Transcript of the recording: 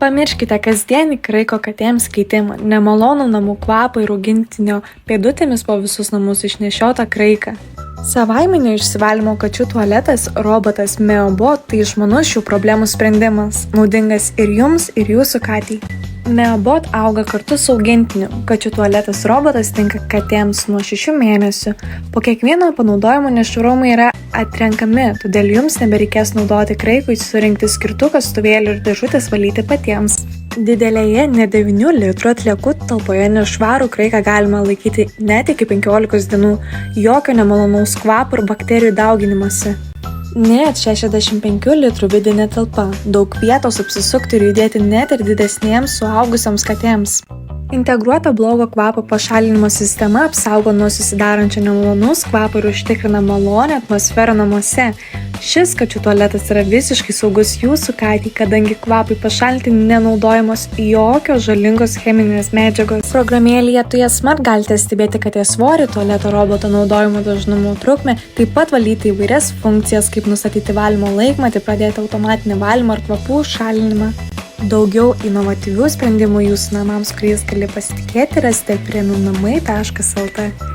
Pamirškite kasdienį kraiko katėms keitimą, nemalonų namų kvapą ir augintinio pėdutėmis po visus namus išnešiotą kraiką. Savaiminio išsivalymo kačių tualetas robotas Meobot tai išmanus šių problemų sprendimas, naudingas ir jums, ir jūsų katei. Meobot auga kartu su augintiniu. Kačių tualetas robotas tinka katėms nuo 6 mėnesių. Po kiekvieno panaudojimo nešvarumai yra atrenkami, todėl jums nebereikės naudoti kraikui surinkti skirtų kastuvėlių ir dėžutės valyti patiems. Didelėje ne 9 litrų atliekų talpoje nešvarų kraiką galima laikyti net iki 15 dienų, jokio nemalonaus kvapo ir bakterijų dauginimosi. Net 65 litrų vidinė talpa, daug vietos apsisukti ir judėti net ir didesnėms suaugusioms katėms. Integruota blogo kvapo pašalinimo sistema apsaugo nuo susidarančio nemalonaus kvapo ir užtikrina malonią atmosferą namuose. Šis kačių tualetas yra visiškai saugus jūsų katei, kadangi kvapui pašalinti nenaudojamos jokios žalingos cheminės medžiagos. Programėlėje Tuja Smart galite stebėti katės svorį, tualeto roboto naudojimo dažnumo trukmę, taip pat valyti įvairias funkcijas, kaip nustatyti valymo laikmatį, pradėti automatinį valymą ar kvapų šalinimą. Daugiau inovatyvių sprendimų jūsų namams, kuriais gali pasitikėti, rasite premiumnamai.lt.